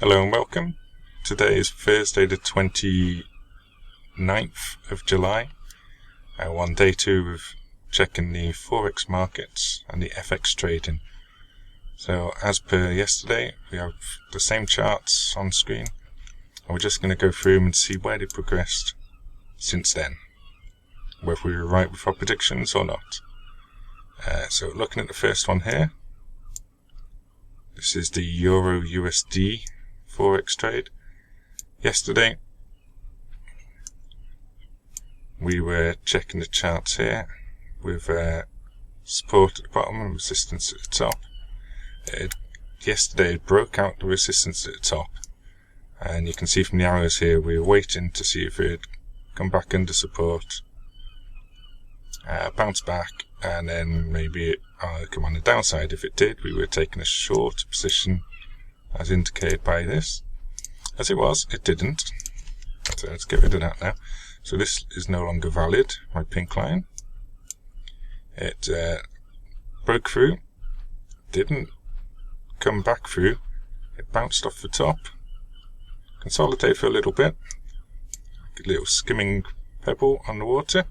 Hello and welcome. Today is Thursday the 29th of July. On day 2 of checking the Forex markets and the FX trading. So as per yesterday, we have the same charts on screen, and we're just going to go through them and see where they progressed since then, whether we were right with our predictions or not. So looking at the first one here, this is the EURUSD Forex trade. Yesterday we were checking the charts here with support at the bottom and resistance at the top. Yesterday it broke out the resistance at the top, and you can see from the arrows here we were waiting to see if it would come back under support, bounce back, and then maybe it come on the downside. If it did, we were taking a short position as indicated by this. As it was, it didn't. So let's get rid of that now. So this is no longer valid, my pink line. It broke through, didn't come back through, it bounced off the top, consolidated for a little bit, like a little skimming pebble on the water,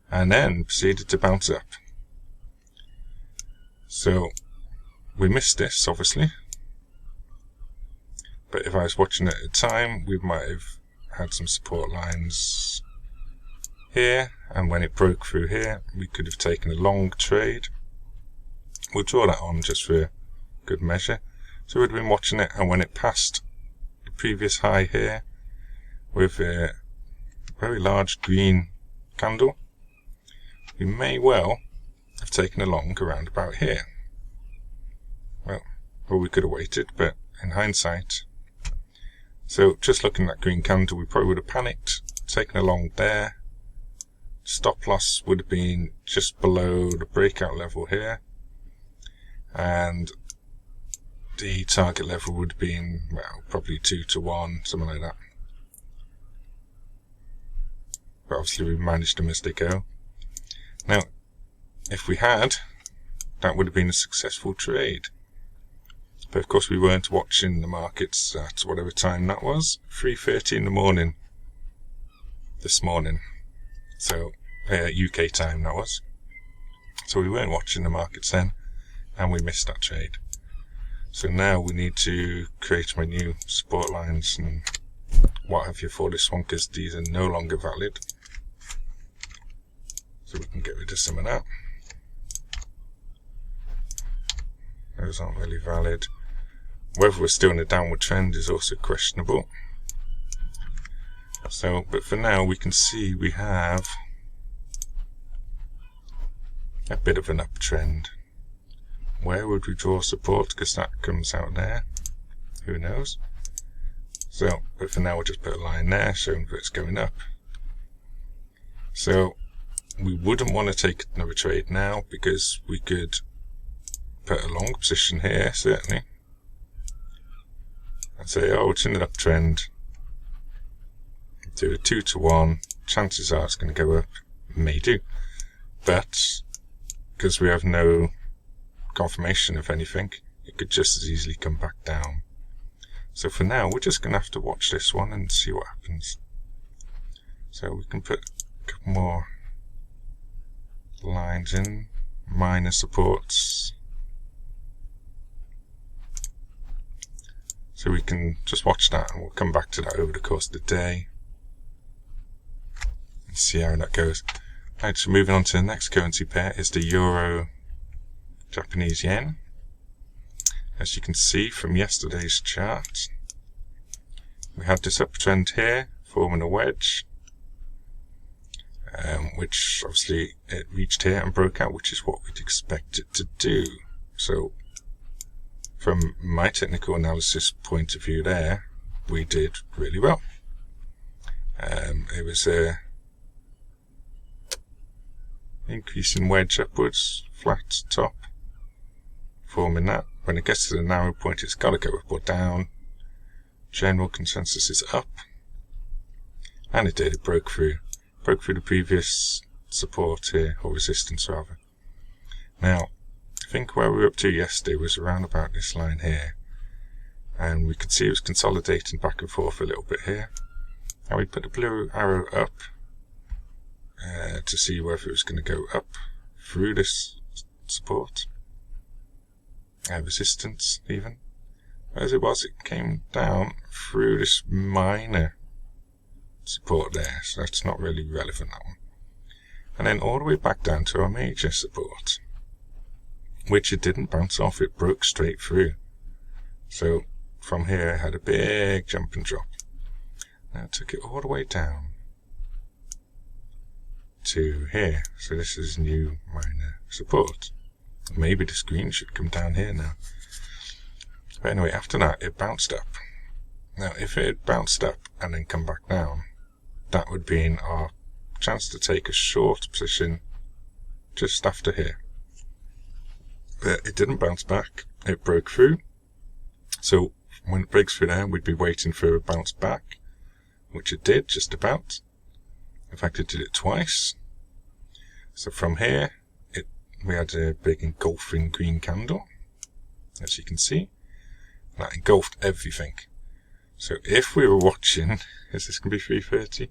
and then proceeded to bounce up. So we missed this, obviously. But if I was watching it at the time, we might have had some support lines here, and when it broke through here, we could have taken a long trade. We'll draw that on just for good measure. So we'd have been watching it, and when it passed the previous high here with a very large green candle, we may well have taken a long around about here. Well, we could have waited, but in hindsight. So just looking at that green candle, we probably would have panicked, taken a long there. Stop loss would have been just below the breakout level here, and the target level would have been, well, probably 2 to 1, something like that. But obviously we managed them as they go. Now, if we had, that would have been a successful trade. But of course we weren't watching the markets at whatever time that was, 3:30 in the morning this morning. So UK time that was. So we weren't watching the markets then, and we missed that trade. So now we need to create my new support lines and what have you for this one, because these are no longer valid. So we can get rid of some of that. Those aren't really valid. Whether we're still in a downward trend is also questionable. So, but for now we can see we have a bit of an uptrend. Where would we draw support? Because that comes out there. Who knows? So, but for now we'll just put a line there showing that it's going up. So we wouldn't want to take another trade now, because we could put a long position here, certainly, and say, oh, it's in an uptrend, do a 2 to 1, chances are it's going to go up, may do, but because we have no confirmation of anything, it could just as easily come back down. So for now we're just going to have to watch this one and see what happens. So we can put a couple more lines in, minor supports, so we can just watch that, and we'll come back to that over the course of the day and see how that goes. Right, so moving on to the next currency pair is the Euro-Japanese yen. As you can see from yesterday's chart, we had this uptrend here forming a wedge, which obviously it reached here and broke out, which is what we'd expect it to do. So from my technical analysis point of view there, we did really well. It was a increasing wedge upwards, flat top, forming that. When it gets to the narrow point, it's got to go up or down. General consensus is up, and it did. It broke through the previous support here, or resistance rather. Now, I think where we were up to yesterday was around about this line here, and we could see it was consolidating back and forth a little bit here. And we put the blue arrow up to see whether it was going to go up through this support, resistance even. As it was, it came down through this minor support there, so that's not really relevant, that one. And then all the way back down to our major support, which it didn't bounce off, it broke straight through. So from here it had a big jump and drop. Now it took it all the way down to here, so this is new minor support. Maybe the screen should come down here now. But anyway, after that it bounced up. Now if it had bounced up and then come back down, that would be in our chance to take a short position just after here. But it didn't bounce back, it broke through. So when it breaks through there, we'd be waiting for a bounce back, which it did just about. In fact, it did it twice. So from here, we had a big engulfing green candle, as you can see. That engulfed everything. So if we were watching, is this going to be 3:30?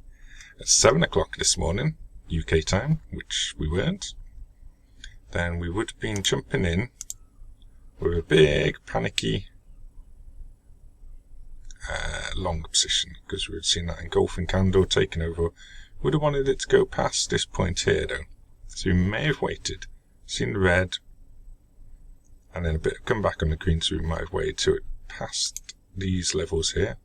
At 7 o'clock this morning, UK time, which we weren't, then we would have been jumping in with a big panicky long position, because we had seen that engulfing candle taking over. Would have wanted it to go past this point here though. So we may have waited, seen the red, and then a bit come back on the green, so we might have waited till it passed these levels here.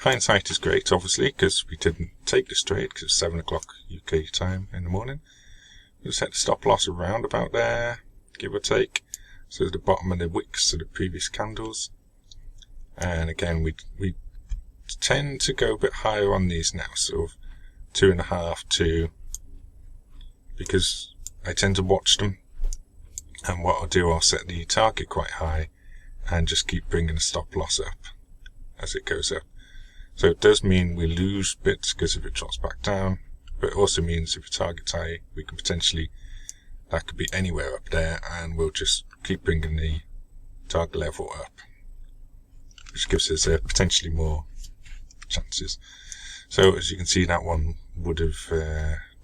Hindsight is great, obviously, because we didn't take this trade because it's 7 o'clock UK time in the morning. We'll set the stop loss around about there, give or take. So the bottom of the wicks of the previous candles. And again, we tend to go a bit higher on these now, sort of 2.5 to, because I tend to watch them. And what I'll do, I'll set the target quite high and just keep bringing the stop loss up as it goes up. So it does mean we lose bits because if it drops back down, but it also means if we target high, we can potentially, that could be anywhere up there, and we'll just keep bringing the target level up, which gives us potentially more chances. So as you can see, that one would have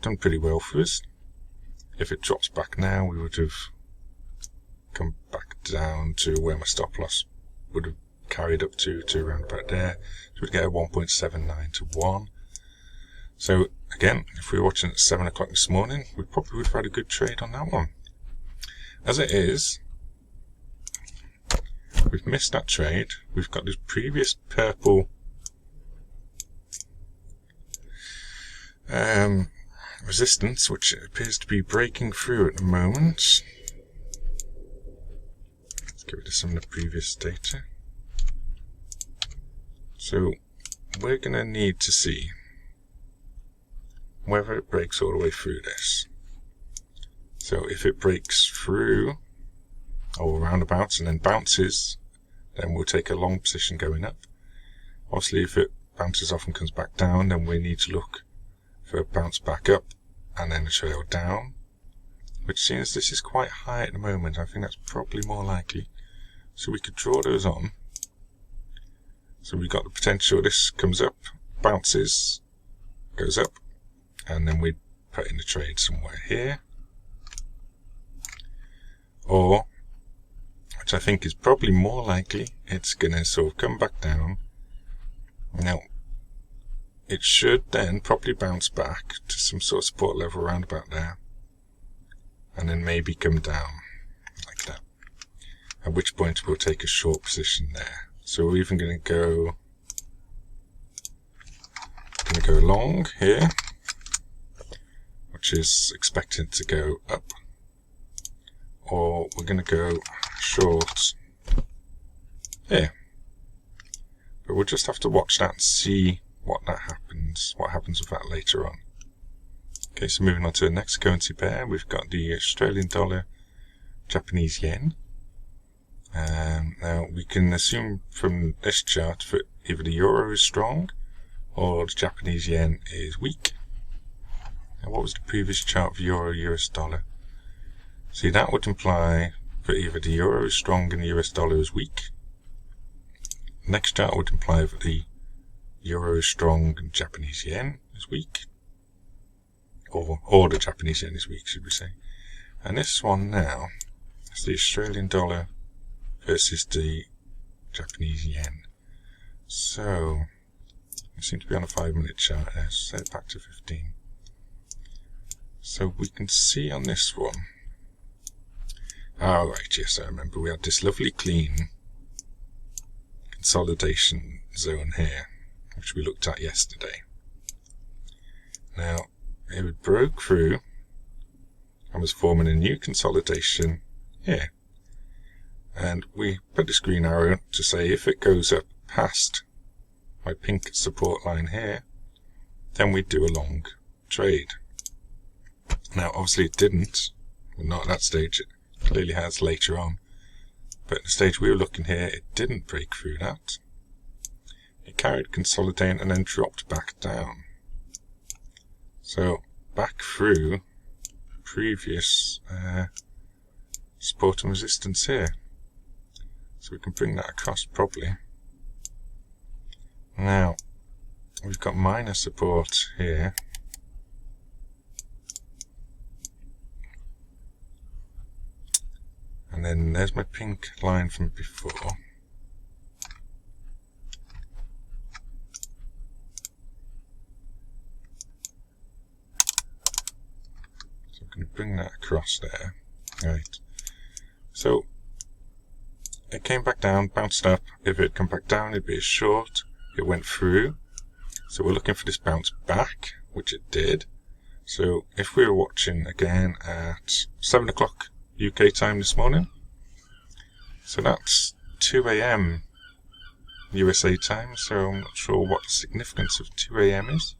done pretty well for us. If it drops back now, we would have come back down to where my stop loss would have carried up to around about there. So we'd get a 1.79 to 1. So again, if we were watching at 7 o'clock this morning, we probably would have had a good trade on that one. As it is, we've missed that trade. We've got this previous purple resistance, which appears to be breaking through at the moment. Let's get rid of some of the previous data. So we're going to need to see whether it breaks all the way through this. So if it breaks through or roundabouts and then bounces, then we'll take a long position going up. Obviously, if it bounces off and comes back down, then we need to look for a bounce back up and then a trail down, which seems this is quite high at the moment. I think that's probably more likely. So we could draw those on. So we've got the potential, this comes up, bounces, goes up, and then we'd put in the trade somewhere here. Or, which I think is probably more likely, it's going to sort of come back down. Now, it should then probably bounce back to some sort of support level around about there, and then maybe come down like that. At which point we'll take a short position there. So we're even going to go long here, which is expected to go up, or we're going to go short here. But we'll just have to watch that and see what happens with that later on. Okay, so moving on to the next currency pair, we've got the Australian dollar, Japanese yen. Now we can assume from this chart that either the euro is strong or the Japanese yen is weak. Now what was the previous chart for euro US dollar? See, that would imply that either the euro is strong and the US dollar is weak, Next chart would imply that the euro is strong and Japanese yen is weak, or the Japanese yen is weak, should we say. And this one now is the Australian dollar versus the Japanese yen. So we seem to be on a 5-minute chart there, so set it back to 15. So we can see on this one, right, yes, I remember we had this lovely clean consolidation zone here, which we looked at yesterday. Now, it broke through and was forming a new consolidation here. And we put this green arrow to say if it goes up past my pink support line here, then we do a long trade. Now, obviously it didn't, not at that stage, it clearly has later on. But at the stage we were looking here, it didn't break through that. It carried consolidating and then dropped back down. So back through previous support and resistance here. So we can bring that across properly. Now we've got minor support here. And then there's my pink line from before. So I'm going to bring that across there. Right. So it came back down, bounced up. If it had come back down, it'd be a short. It went through. So we're looking for this bounce back, which it did. So if we were watching again at 7 o'clock UK time this morning, so that's 2 AM USA time, so I'm not sure what the significance of 2 AM is,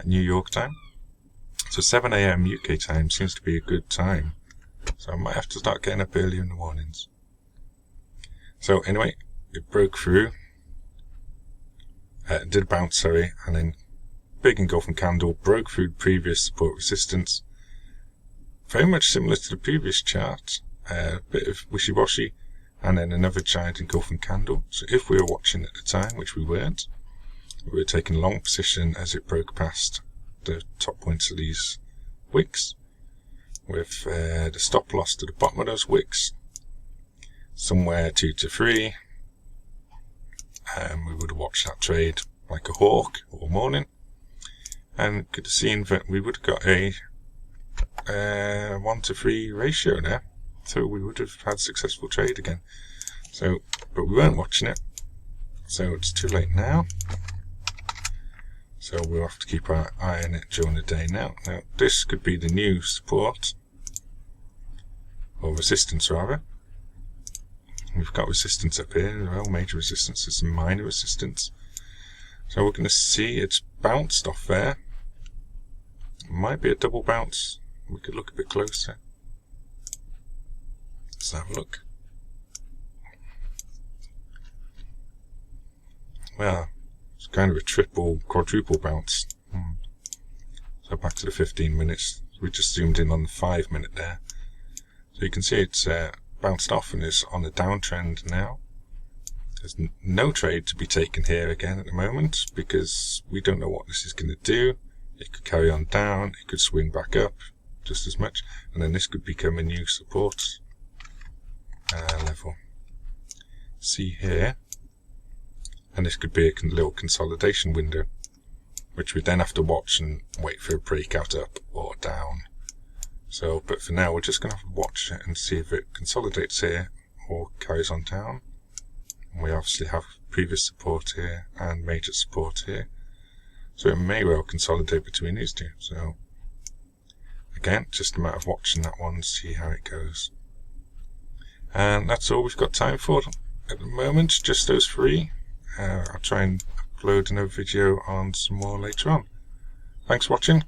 New York time. So 7 AM UK time seems to be a good time, so I might have to start getting up earlier in the mornings. So anyway, it broke through, did a bounce, sorry, and then big engulfing candle, broke through previous support resistance. Very much similar to the previous chart, a bit of wishy-washy, and then another giant engulfing candle. So if we were watching at the time, which we weren't, we were taking a long position as it broke past the top points of these wicks, with the stop loss to the bottom of those wicks, somewhere 2 to 3, and we would have watched that trade like a hawk all morning, and could have seen that we would have got a 1 to 3 ratio there, so we would have had a successful trade again. So, but we weren't watching it, so it's too late now. So we'll have to keep our eye on it during the day now. Now this could be the new support, or resistance rather. We've got resistance up here as well, major resistance, there's some minor resistance. So we're going to see it's bounced off there. It might be a double bounce. We could look a bit closer. Let's have a look. Well, it's kind of a triple, quadruple bounce. So back to the 15 minutes. We just zoomed in on the 5 minute there. So you can see it's bounced off and is on a downtrend now. There's no trade to be taken here again at the moment because we don't know what this is going to do. It could carry on down, it could swing back up just as much, and then this could become a new support level. See here, and this could be a little consolidation window, which we then have to watch and wait for a breakout up or down. So, but for now, we're just going to have to watch it and see if it consolidates here or carries on down. And we obviously have previous support here and major support here, so it may well consolidate between these two. So again, just a matter of watching that one, see how it goes. And that's all we've got time for at the moment, just those 3. I'll try and upload another video on some more later on. Thanks for watching.